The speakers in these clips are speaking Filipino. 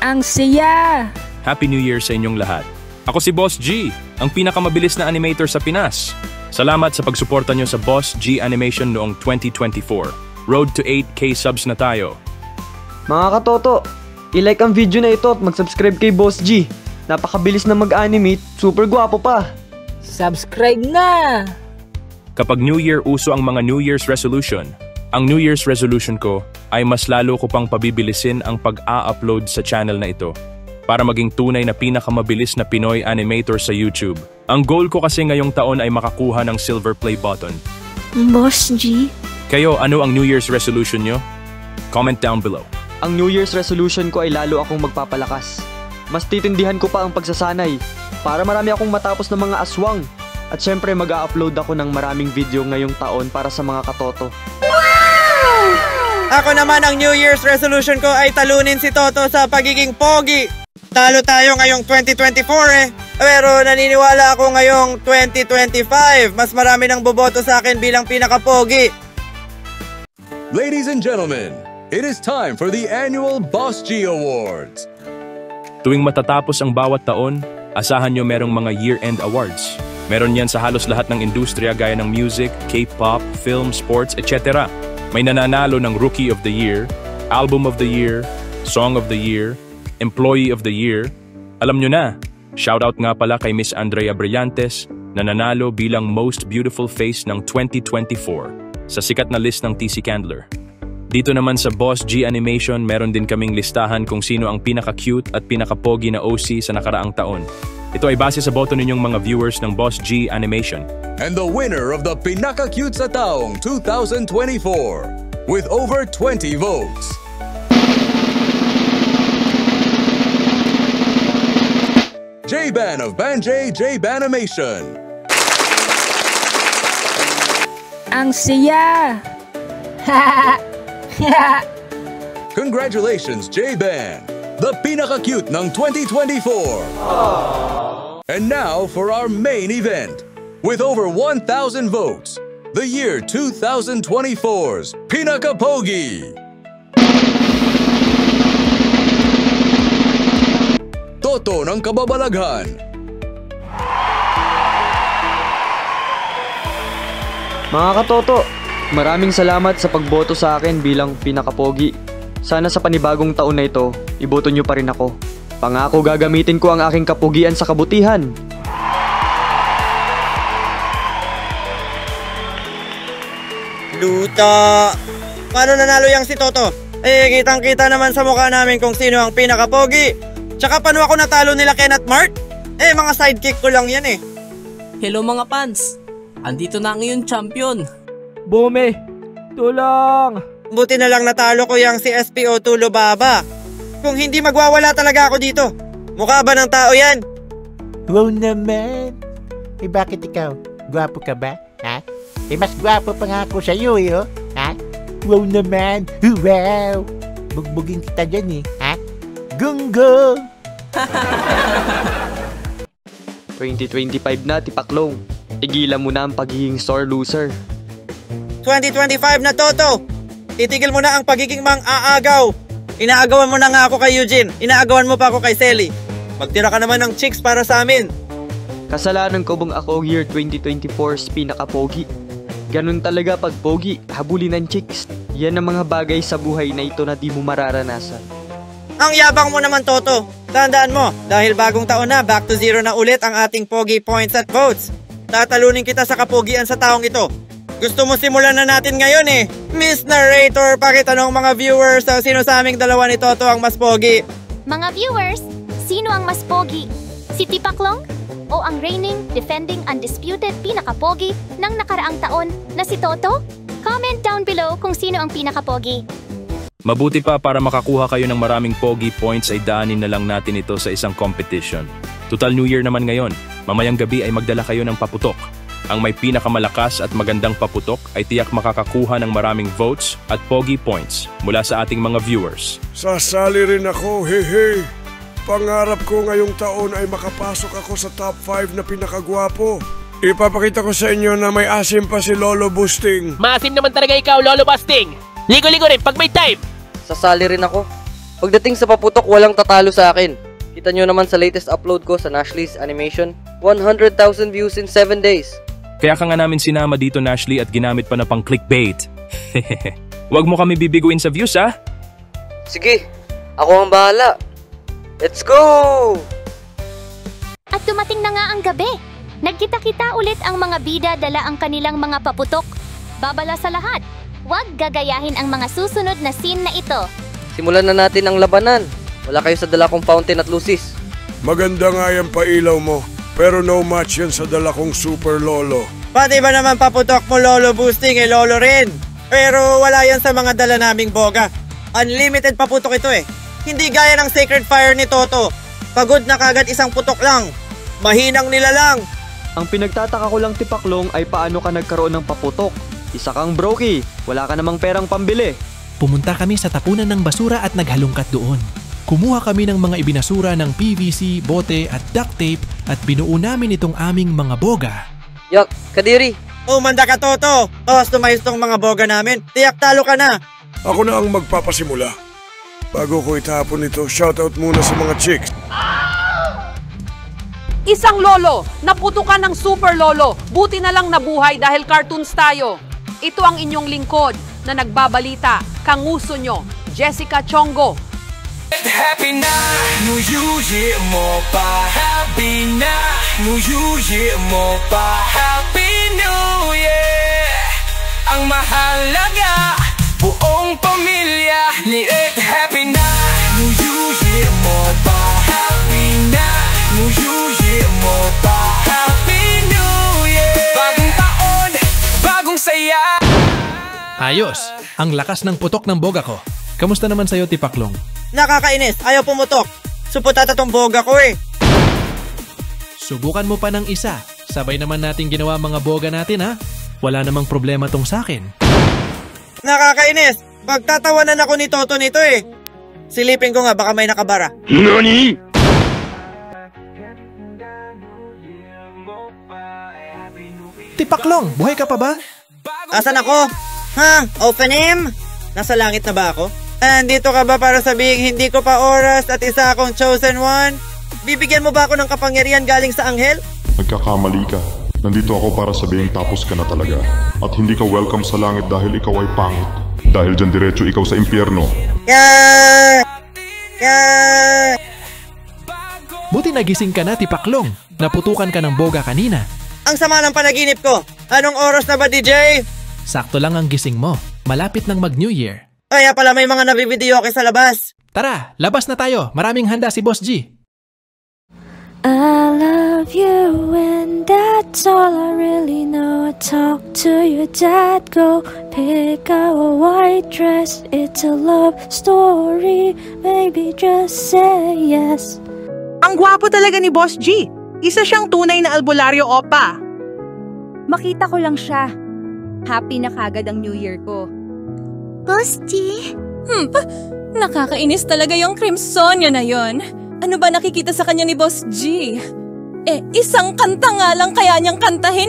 Ang saya! Happy New Year sa inyong lahat. Ako si Boss G, ang pinakamabilis na animator sa Pinas. Salamat sa pagsuporta nyo sa Boss G Animation noong 2024. Road to 8K subs na tayo. Mga katoto, i-like ang video na ito at mag-subscribe kay Boss G. Napakabilis na mag-animate, super gwapo pa. Subscribe na! Kapag New Year uso ang mga New Year's resolution, ang New Year's resolution ko ay mas lalo ko pang pabibilisin ang pag-a-upload sa channel na ito para maging tunay na pinakamabilis na Pinoy animator sa YouTube. Ang goal ko kasi ngayong taon ay makakuha ng silver play button. Boss G? Kayo, ano ang New Year's resolution nyo? Comment down below. Ang New Year's resolution ko ay lalo akong magpapalakas. Mas titindihan ko pa ang pagsasanay para marami akong matapos ng mga aswang. At syempre mag-a-upload ako ng maraming video ngayong taon para sa mga katoto. Ako naman ang New Year's resolution ko ay talunin si Toto sa pagiging pogi. Talo tayo ngayong 2024 eh. Pero naniniwala ako ngayong 2025. Mas marami nang boboto sa akin bilang pinaka-pogi. Ladies and gentlemen, it is time for the annual Boss G Awards. Tuwing matatapos ang bawat taon, asahan nyo merong mga year-end awards. Meron yan sa halos lahat ng industriya gaya ng music, K-pop, film, sports, etc. May nananalo ng Rookie of the Year, Album of the Year, Song of the Year, Employee of the Year. Alam nyo na, shoutout nga pala kay Miss Andrea Brillantes na nanalo bilang Most Beautiful Face ng 2024 sa sikat na list ng TC Candler. Dito naman sa Boss G Animation, meron din kaming listahan kung sino ang pinaka-cute at pinaka-pogi na OC sa nakaraang taon. Ito ay base sa boto ninyong mga viewers ng Boss G Animation. And the winner of the Pinaka-Cute sa Taong 2024 with over 20 votes. J-Ban of Banjay J-Banimation. Ang saya! Congratulations, J-Ban, the Pinaka-Cute ng 2024. And now for our main event. With over 1,000 votes, the year 2024's Pinaka-Pogi. Toto ng Kababalaghan. Mga katoto, maraming salamat sa pagboto sa akin bilang pinaka-pogi. Sana sa panibagong taon na ito, iboto nyo pa rin ako. Pangako gagamitin ko ang aking kapugian sa kabutihan. Luta! Paano nanalo yang si Toto? Eh, kitang-kita naman sa mukha namin kung sino ang pinaka-pogi. Tsaka paano ako natalo nila Ken at Mark? Eh, mga sidekick ko lang yan eh. Hello mga fans! Andito na ngayon champion. Bome! Tulong! Buti na lang natalo ko yang si SPO2 Lubaba. Kung hindi magwawala talaga ako dito. Mukha ba ng tao yan? Wow naman! Eh bakit ikaw? Gwapo ka ba? Ha? Eh mas gwapo pa nga ako sa'yo eh oh. Ha? Wow naman! Wow! Bugbugin kita dyan eh. Ha? Gunggong! 2025 na, Tipaklong. Tigilan mo na ang pagiging sore loser. 2025 na, Toto! Titigil mo na ang pagiging mang-aagaw. Inaagawan mo na nga ako kay Eugene. Inaagawan mo pa ako kay Selly. Magtira ka naman ng chicks para sa amin. Kasalanan ko bang ako year 2024's pinaka-pogi? Ganun talaga pag pogi, habulin ng chicks. Yan ang mga bagay sa buhay na ito na di mo mararanasan. Ang yabang mo naman, Toto. Tandaan mo, dahil bagong taon na, back to zero na ulit ang ating pogi points at votes. Tatalunin kita sa kapogian sa taong ito. Gusto mo simulan na natin ngayon eh. Miss Narrator, pakitanong mga viewers sino sa aming dalawa ni Toto ang mas pogi. Mga viewers, sino ang mas pogi? Si Tipaklong? O ang reigning, defending, undisputed pinaka-pogi ng nakaraang taon na si Toto? Comment down below kung sino ang pinaka-pogi. Mabuti pa para makakuha kayo ng maraming pogi points ay daanin na lang natin ito sa isang competition. Total New Year naman ngayon. Mamayang gabi ay magdala kayo ng paputok. Ang may pinakamalakas at magandang paputok ay tiyak makakakuha ng maraming votes at pogi points mula sa ating mga viewers. Sasali rin ako, hehe. Pangarap ko ngayong taon ay makapasok ako sa top 5 na pinakagwapo. Ipapakita ko sa inyo na may asim pa si Lolo Busting. Maasim naman talaga ikaw, Lolo Busting. Ligo-ligo rin pag may time. sasali rin ako. Pagdating sa paputok, walang tatalo sa akin. Kita nyo naman sa latest upload ko sa Nashly's animation, 100,000 views in 7 days. Kaya ka nga namin sinama dito, Nashly, at ginamit pa na pang clickbait. Huwag mo kami bibiguin sa views, ha? Sige, ako ang bahala. Let's go! At dumating na nga ang gabi. Nagkita-kita ulit ang mga bida dala ang kanilang mga paputok. Babala sa lahat, huwag gagayahin ang mga susunod na scene na ito. Simulan na natin ang labanan. Wala kayo sa dala kong fountain at lucis. Maganda nga yung pailaw mo, pero no match yan sa dala kong super lolo. Pati ba naman paputok mo lolo boosting lolo rin? Pero wala yan sa mga dala naming boga. Unlimited paputok ito Hindi gaya ng Sacred Fire ni Toto. Pagod na kagad isang putok lang. Mahinang nila lang. Ang pinagtataka ko lang, Tipaklong, ay paano ka nagkaroon ng paputok? Isa kang brokey, wala ka namang perang pambili. Pumunta kami sa tapunan ng basura at naghalungkat doon. Kumuha kami ng mga ibinasura ng PVC, bote at duct tape at binuo namin itong aming mga boga. Yak, Kadiri! Umanda ka, Toto! Customize tong mga boga namin. Tiyak talo ka na! Ako na ang magpapasimula. Bago ko itapon ito, shoutout muna sa mga chicks. Isang lolo, naputukan ng super lolo. Buti na lang nabuhay dahil cartoons tayo. Ito ang inyong lingkod na nagbabalita. Kanguso nyo, Jessica Chongo. Happy na, nuyuyi mo pa. Happy na, nuyuyi mo pa. Happy New Year. Ang mahalaga, buong pamilya ni Ed. Happy na, nuyuyi mo pa. Happy na, nuyuyi mo pa. Happy New Year. Bagong taon, bagong saya. Ayos! Ang lakas ng putok ng boga ko. Kamusta naman sa'yo, Tipaklong? Nakakainis, ayaw pumutok. Suputata tong boga ko Subukan mo pa ng isa. Sabay naman natin ginawa mga boga natin, ha? Wala namang problema tong sakin. Nakakainis! Pagtatawanan ako ni Toto nito Silipin ko nga, baka may nakabara. NANI?! Tipaklong, buhay ka pa ba? Asan ako? Ha? Openim? Nasa langit na ba ako? Andito ka ba para sabihin hindi ko pa oras at isa akong chosen one? Bibigyan mo ba ako ng kapangyarihan galing sa anghel? Nagkakamali ka. Nandito ako para sabihin tapos ka na talaga. At hindi ka welcome sa langit dahil ikaw ay pangit. Dahil dyan diretso ikaw sa impyerno. Buti nagising ka na, Tipaklong. Naputukan ka ng boga kanina. Ang sama ng panaginip ko. Anong oras na ba, DJ? Sakto lang ang gising mo. Malapit ng mag-New Year. Kaya pala may mga nabibideoke sa labas. Tara, labas na tayo. Maraming handa si Boss G. I love you and that's all I really know. I talk to your dad, go pick out a white dress. It's a love story, baby just say yes. Ang gwapo talaga ni Boss G. Isa siyang tunay na albularyo opa. Makita ko lang siya. Happy na kagad ang New Year ko. Boss G? Nakakainis talaga yung Crimsonia na yon. Ano ba nakikita sa kanya ni Boss G? Isang kanta nga lang kaya niyang kantahin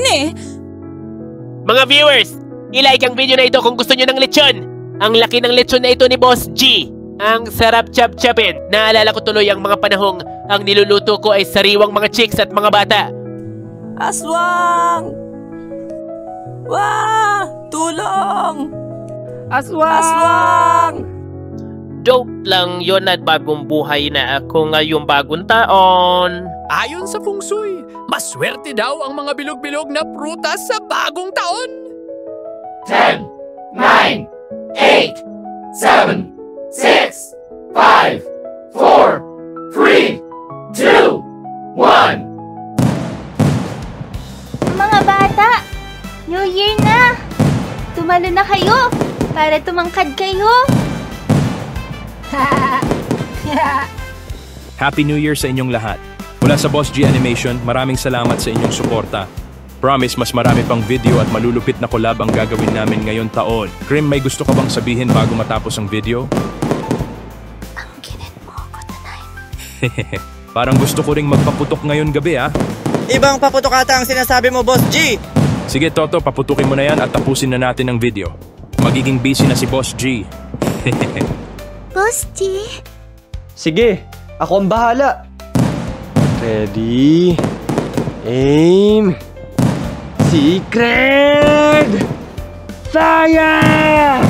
Mga viewers, i-like ang video na ito kung gusto niyo ng lechon. Ang laki ng lechon na ito ni Boss G. Ang sarap chap-chapin. Naalala ko tuloy ang mga panahong ang niluluto ko ay sariwang mga chicks at mga bata. Aswang! Wah! Tulong! Aswang! Joke lang yon at bagong buhay na ako ngayong bagong taon. Ayon sa Feng Shui, maswerte daw ang mga bilog-bilog na prutas sa bagong taon. 10, 9, 8, 7, 6, 5, 4, 3, 2, 1. Mga bata, New Year na! Tumalo na kayo para tumangkad kayo. Happy New Year sa inyong lahat. Mula sa Boss G Animation, maraming salamat sa inyong suporta. Promise, mas marami pang video at malulupit na collab ang gagawin namin ngayong taon. Krim, may gusto ka bang sabihin bago matapos ang video? Ang ginit mo ako tonight. Parang gusto ko ring magpaputok ngayon gabi, ha? Ibang paputok ata ang sinasabi mo, Boss G. Sige, Toto, paputukin mo na yan at tapusin na natin ang video. Magiging busy na si Boss G. Boss G? Sige, ako ang bahala. Ready, aim, secret, fire!